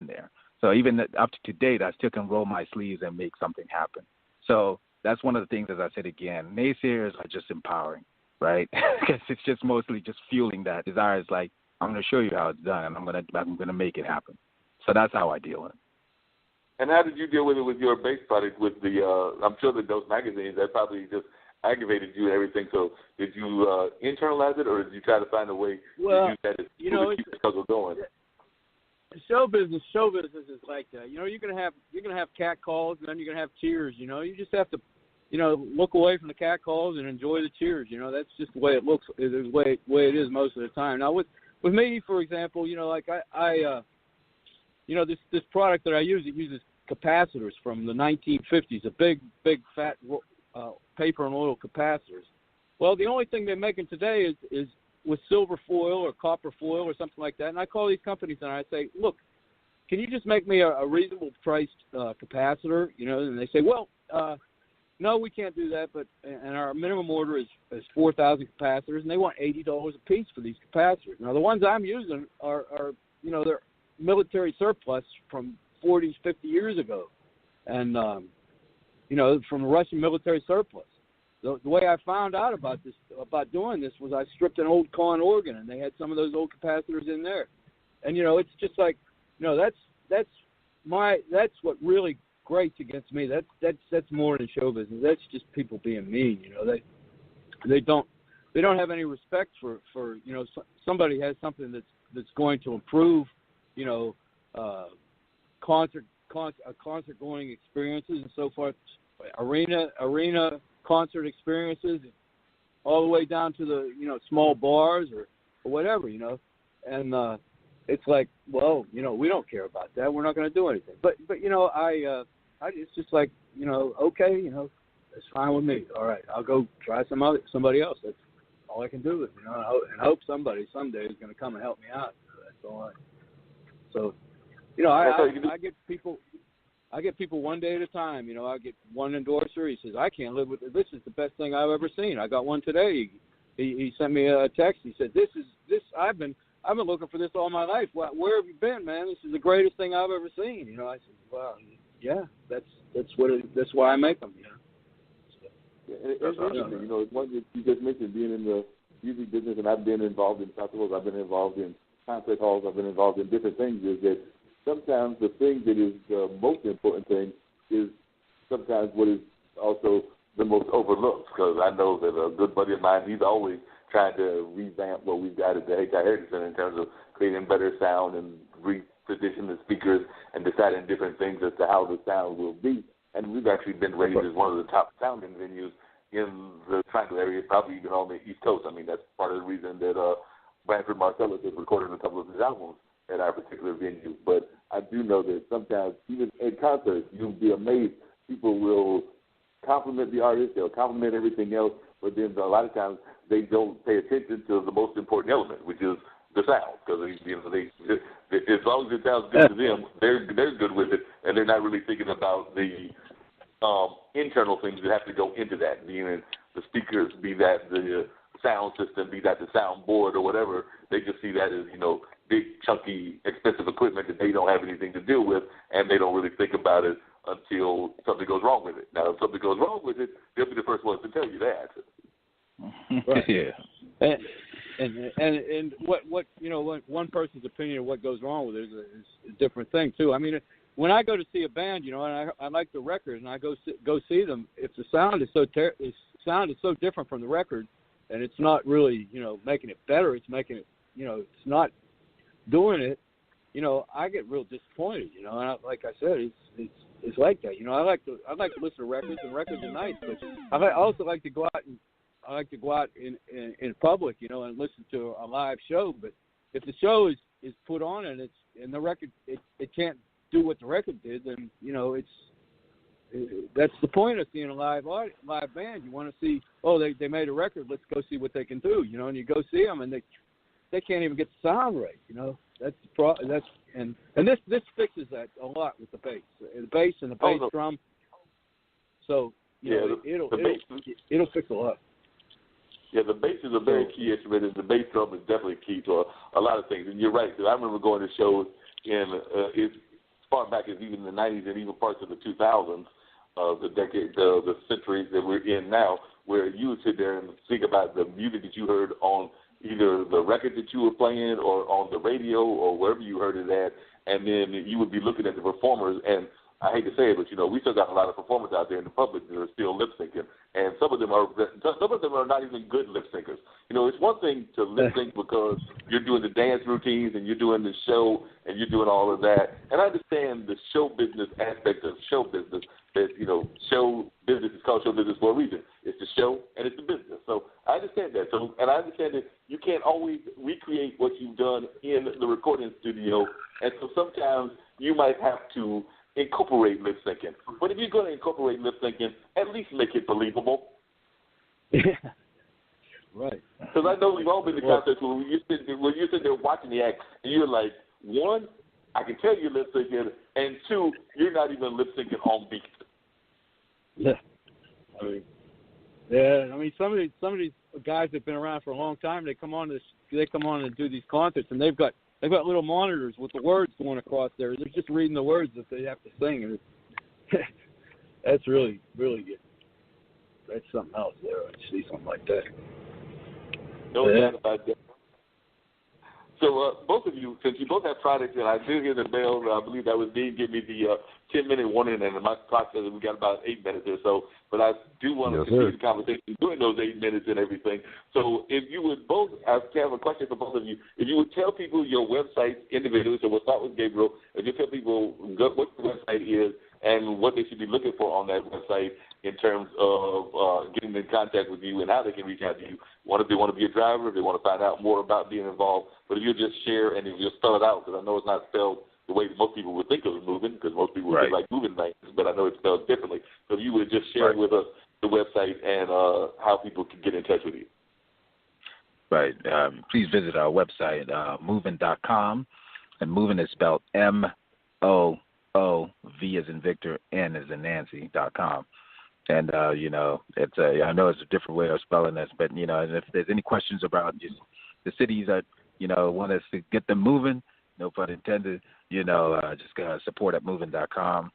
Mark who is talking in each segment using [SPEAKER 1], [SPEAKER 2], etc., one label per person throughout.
[SPEAKER 1] there. So even up to date, I still can roll my sleeves and make something happen. So that's one of the things, as I said again, naysayers are just empowering, right? Because it's just mostly just fueling that desire. It's like, I'm going to show you how it's done, and I'm going to make it happen. So that's how I deal with it.
[SPEAKER 2] And how did you deal with it with your base product? With the, I'm sure that those magazines, that probably just aggravated you and everything. So did you internalize it, or did you try to find a way to use that to keep the struggle going?
[SPEAKER 3] Show business is like that. You know, you're gonna have cat calls, and then you're gonna have cheers. You know, you just have to, look away from the cat calls and enjoy the cheers. You know, that's just the way it looks. It's the way it is most of the time. Now with me, for example, like I this product that I use, it uses capacitors from the 1950s, a big fat paper and oil capacitors. Well, the only thing they're making today is with silver foil or copper foil or something like that. And I call these companies and I say, look, can you just make me a reasonable priced capacitor? And they say, well, no, we can't do that. And our minimum order is 4,000 capacitors, and they want $80 a piece for these capacitors. Now, the ones I'm using are they're military surplus from 40s, 50 years ago, and from the Russian military surplus. The way I found out about doing this was I stripped an old Kahn organ, and they had some of those old capacitors in there. And it's just like, that's what really grates against me. That's more than show business. That's just people being mean. They don't have any respect for somebody has something that's going to improve concert going experiences and so forth, arena concert experiences, all the way down to the small bars or whatever, and it's like, well, we don't care about that. We're not going to do anything. But I it's just like, okay, it's fine with me. All right, I'll go try somebody else. That's all I can do with it, and hope somebody someday is going to come and help me out. That's all. So I get people. I get people one day at a time. I get one endorser. He says, I can't live with it. This is the best thing I've ever seen. I got one today. He sent me a text. He said, this. I've been looking for this all my life. Where have you been, man? This is the greatest thing I've ever seen. I said, well, yeah, that's why I make them. So,
[SPEAKER 2] yeah, it's interesting. One that you just mentioned, being in the music business, and I've been involved in festivals. I've been involved in concert halls. I've been involved in different things. Is that sometimes the thing that is the most important thing is sometimes what is also the most overlooked, because I know that a good buddy of mine, he's always trying to revamp what we've got at the HI Heritage Center in terms of creating better sound and repositioning the speakers and deciding different things as to how the sound will be. And we've actually been rated as one of the top sounding venues in the Triangle area, probably even on the East Coast. I mean, that's part of the reason that Branford Marcellus has recorded a couple of his albums at our particular venue. But I do know that sometimes, even at concerts, you'll be amazed. People will compliment the artist, they'll compliment everything else, but then a lot of times they don't pay attention to the most important element, which is the sound. Because as long as it sounds good to them, they're good with it, and they're not really thinking about the internal things that have to go into that, being the speakers, be that the sound system, be that the soundboard or whatever. They just see that as, big, chunky, expensive equipment that they don't have anything to deal with, and they don't really think about it until something goes wrong with it. Now, if something goes wrong with it, they'll be the first ones to tell you that.
[SPEAKER 3] Right. Yeah. And what one person's opinion of what goes wrong with it is a different thing too. I mean, when I go to see a band, and I like the record, and I go see them, if the sound is so different from the record, and it's not really making it better, it's making it it's not doing it, I get real disappointed, and like I said, it's like that, I like to listen to records, and records are nice, but I also like to go out in public, and listen to a live show. But if the show is put on and the record it can't do what the record did, then that's the point of seeing a live band. You want to see, they made a record, let's go see what they can do, and you go see them, and they can't even get the sound right, That's and this fixes that a lot with the bass and the bass drum. So it'll fix a lot.
[SPEAKER 2] Yeah, the bass is a very key instrument, and the bass drum is definitely key to a lot of things. And you're right, because I remember going to shows as far back as even the 90s and even parts of the 2000s, the decade, the centuries that we're in now, where you would sit there and think about the music that you heard on either the record that you were playing or on the radio or wherever you heard it at, and then you would be looking at the performers. And I hate to say it, but we still got a lot of performers out there in the public that are still lip syncing, and some of them are not even good lip syncers. It's one thing to lip sync because you're doing the dance routines and you're doing the show and you're doing all of that. And I understand the show business aspect of show business. That show business is called show business for a reason. It's the show and it's the business. So I understand that. And I understand that you can't always recreate what you've done in the recording studio, and so sometimes you might have to incorporate lip syncing. But if you're going to incorporate lip syncing, at least make it believable.
[SPEAKER 3] Yeah. Right.
[SPEAKER 2] Because I know we've all been to concerts where you sit there watching the act, and you're like, one, I can tell you're lip syncing, and two, you're not even lip syncing on beat.
[SPEAKER 3] Yeah. Some of these guys that've been around for a long time, they come on and do these concerts, and they've got little monitors with the words going across there. They're just reading the words that they have to sing, and that's really, really good. That's something else there. I see something like that.
[SPEAKER 2] No doubt about that. So both of you, since you both have products, and I did hear the bell, I believe that was Dean give me the 10-minute warning, and my clock says we got about 8 minutes or so. But I do want to continue the conversation during those 8 minutes and everything. So if you would both, I have a question for both of you. If you would tell people your websites individually, so we'll start with Gabriel. If you tell people what the website is and what they should be looking for on that website in terms of getting in contact with you and how they can reach out to you. If they want to be a driver, if they want to find out more about being involved. But if you just share and if you spell it out, because I know it's not spelled the way that most people would think of moving, because most people would think like moving things, but I know it's spelled differently. So if you would just share with us the website and how people can get in touch with you.
[SPEAKER 1] Right. Please visit our website, moving.com, and moving is spelled MOOV as in Victor, N as in Nancy.com. And, it's I know it's a different way of spelling this, but, and if there's any questions about just the cities that, want us to get them moving, no pun intended, just support at moving.com.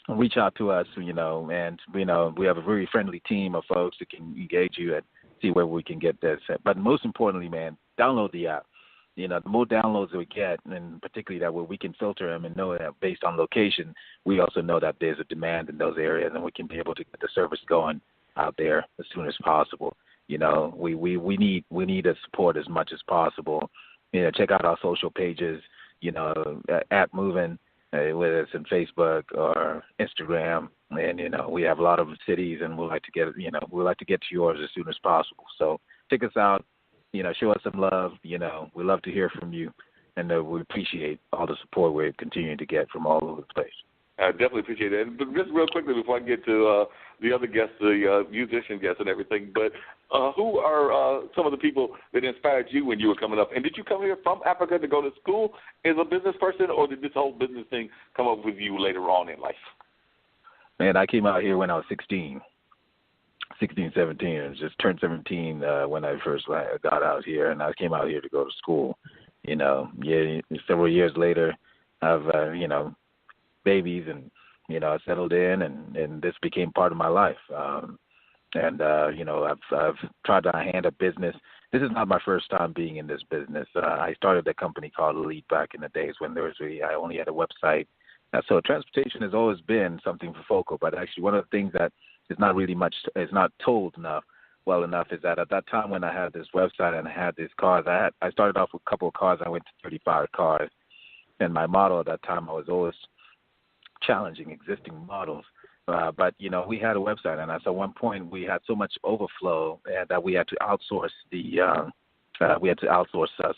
[SPEAKER 1] Reach out to us, and, we have a very friendly team of folks that can engage you and see where we can get this. But most importantly, man, download the app. The more downloads that we get, and particularly that where we can filter them and know that based on location, we also know that there's a demand in those areas, and we can be able to get the service going out there as soon as possible. We need the support as much as possible. Check out our social pages, at Moving, whether it's in Facebook or Instagram, and we have a lot of cities, and we'd like to get to yours as soon as possible. So check us out. Show us some love. We love to hear from you, and we appreciate all the support we're continuing to get from all over the place.
[SPEAKER 2] I definitely appreciate that. But just real quickly before I get to the other guests, the musician guests and everything, but who are some of the people that inspired you when you were coming up? And did you come here from Africa to go to school as a business person, or did this whole business thing come up with you later on in life?
[SPEAKER 1] Man, I came out here when I was 17. I just turned 17 when I first got out here, and I came out here to go to school. Several years later, I've babies, and I settled in, and this became part of my life. I've tried to hand a business. This is not my first time being in this business. I started a company called Elite back in the days when I only had a website. So transportation has always been something for focal, but actually one of the things that is not really much, is not told well enough, is that at that time when I had this website and I had these cars, I started off with a couple of cars. I went to 35 cars, and my model at that time, I was always challenging existing models. But we had a website, and at one point we had so much overflow that we had to outsource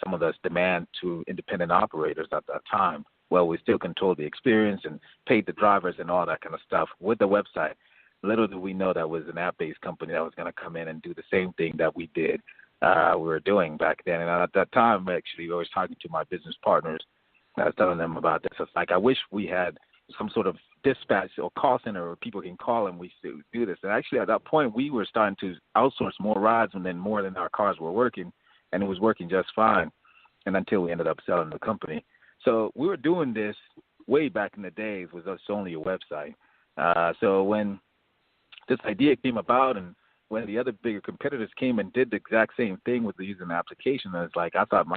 [SPEAKER 1] some of this demand to independent operators at that time. Well, we still controlled the experience and paid the drivers and all that kind of stuff with the website. Little did we know that was an app-based company that was going to come in and do the same thing that we were doing back then. And at that time, actually, I was talking to my business partners. I was telling them about this. It's like, I wish we had some sort of dispatch or call center where people can call and we do this. And actually, at that point, we were starting to outsource more rides and then more than our cars were working, and it was working just fine. And until we ended up selling the company. So we were doing this way back in the days with us only a website. So when this idea came about and when the other bigger competitors came and did the exact same thing with using an application, it's like I thought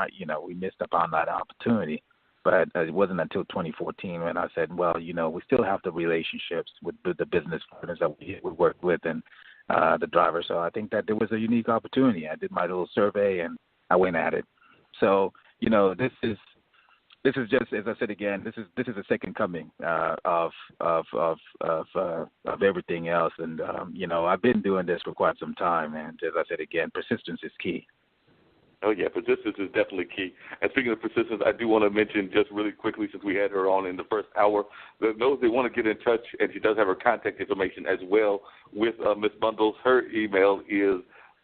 [SPEAKER 1] we missed up on that opportunity. But it wasn't until 2014 when I said, well, we still have the relationships with the business partners that we work with and the driver. So I think that there was a unique opportunity. I did my little survey and I went at it. So, this is just, as I said again, this is a second coming of everything else, and I've been doing this for quite some time, and as I said again, persistence is key.
[SPEAKER 4] Oh yeah, persistence is definitely key. And speaking of persistence, I do want to mention just really quickly, since we had her on in the first hour, that those that want to get in touch, and she does have her contact information as well with Miss Bundles. Her email is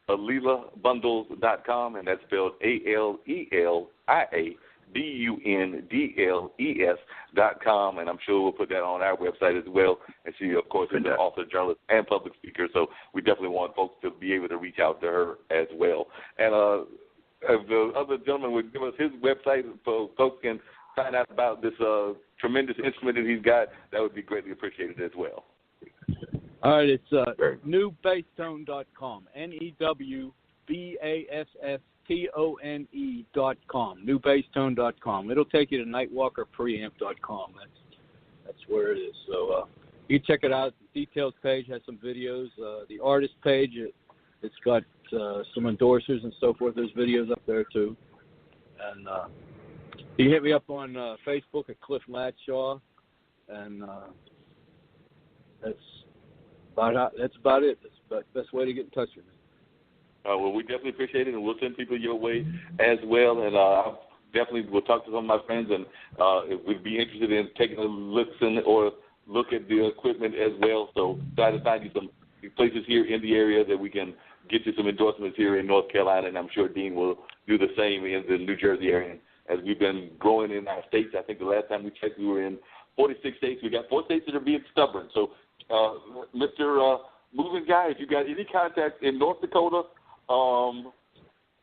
[SPEAKER 4] alilabundles.com, and that's spelled ALELIABUNDLES.com, and I'm sure we'll put that on our website as well. And she, of course, is an author, journalist, and public speaker, so we definitely want folks to be able to reach out to her as well. And if the other gentleman would give us his website so folks can find out about this tremendous instrument that he's got, that would be greatly appreciated as well.
[SPEAKER 3] All right, it's newbasstone.com, NEWBASSTONE.com, newbasstone.com. It'll take you to nightwalkerpreamp.com. That's where it is. So you check it out. The details page has some videos. The artist page, it's got some endorsers and so forth. There's videos up there too. And you can hit me up on Facebook at Cliff Latshaw, and that's about it. That's the best way to get in touch with me.
[SPEAKER 4] Well, we definitely appreciate it, and we'll send people your way as well. And definitely we'll talk to some of my friends, and if we'd be interested in taking a listen or look at the equipment as well. So try to find you some places here in the area that we can get you some endorsements here in North Carolina, and I'm sure Dean will do the same in the New Jersey area. As we've been growing in our states, I think the last time we checked, we were in 46 states. We got 4 states that are being stubborn. So, Mr. Moving Guy, if you got any contacts in North Dakota,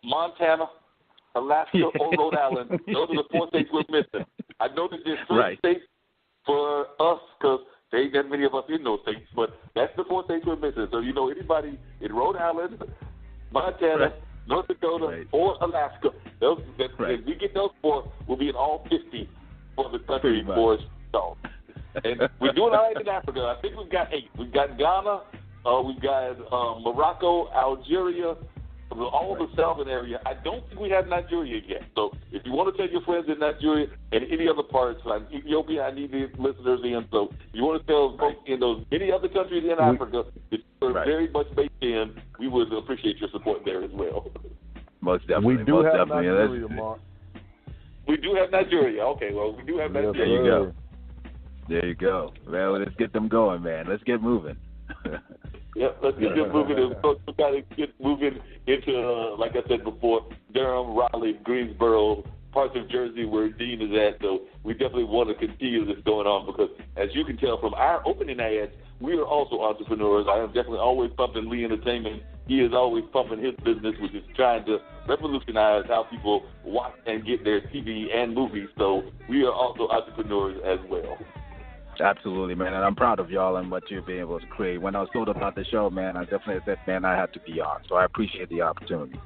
[SPEAKER 4] Montana, Alaska, or Rhode Island, those are the 4 states we're missing. I know that there's 3 states for us because there ain't that many of us in those states, but that's the 4 states we're missing. So, anybody in Rhode Island, Montana, North Dakota, or Alaska, if we get those 4, we'll be in all 50 for the country for us. So, and we're doing all right in Africa. I think we've got 8. We've got Ghana, we've got Morocco, Algeria, all the southern area. I don't think we have Nigeria yet. So if you want to tell your friends in Nigeria and any other parts, like Ethiopia, I need these listeners in. So if you want to tell folks in those any other countries in Africa that you're very much based in, we would appreciate your support there as well.
[SPEAKER 1] Most definitely.
[SPEAKER 5] We do have Nigeria, Mark.
[SPEAKER 4] We do have Nigeria. Okay, well, we do have Nigeria.
[SPEAKER 1] There you go. There you go. Well, let's get them going, man. Let's get moving.
[SPEAKER 4] Yep, let's get moving. We got to get moving into, like I said before, Durham, Raleigh, Greensboro, parts of Jersey where Dean is at. So we definitely want to continue this going on because, as you can tell from our opening ads, we are also entrepreneurs. I am definitely always pumping Lee Entertainment. He is always pumping his business, which is trying to revolutionize how people watch and get their TV and movies. So we are also entrepreneurs as well.
[SPEAKER 1] Absolutely, man, and I'm proud of y'all and what you're being able to create. When I was told about the show, man, I definitely said, man, I had to be on. So I appreciate the opportunity.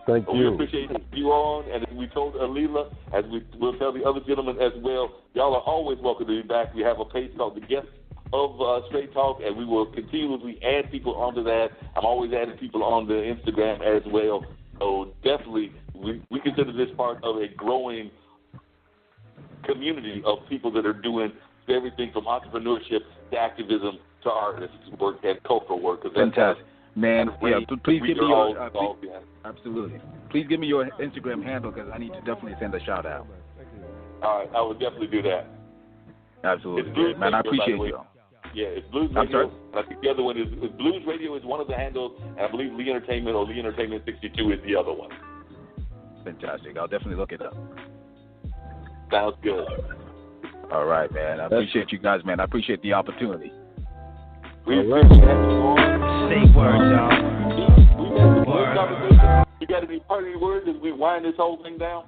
[SPEAKER 5] Thank you.
[SPEAKER 4] We appreciate you on, and as we told Alila, as we will tell the other gentlemen as well, y'all are always welcome to be back. We have a page called The Guests of Straight Talk, and we will continuously add people onto that. I'm always adding people on the Instagram as well. So definitely, we consider this part of a growing community of people that are doing everything from entrepreneurship to activism to artists work and cultural work.
[SPEAKER 1] Fantastic. Man, yeah, please give me your absolutely. Please give me your Instagram handle because I need to definitely send a shout out.
[SPEAKER 4] All right, I will definitely do that.
[SPEAKER 1] Absolutely, man. I appreciate you.
[SPEAKER 4] Yeah, it's Blues Radio. I think the other one is Blues Radio is one of the handles, and I believe Lee Entertainment or Lee Entertainment 62 is the other one.
[SPEAKER 1] Fantastic. I'll definitely look it up.
[SPEAKER 4] Sounds good.
[SPEAKER 1] All right, man. I appreciate you guys, man. I appreciate the opportunity.
[SPEAKER 4] We appreciate you.
[SPEAKER 6] Say word, y'all.
[SPEAKER 4] You got any parting words as we wind this whole thing down?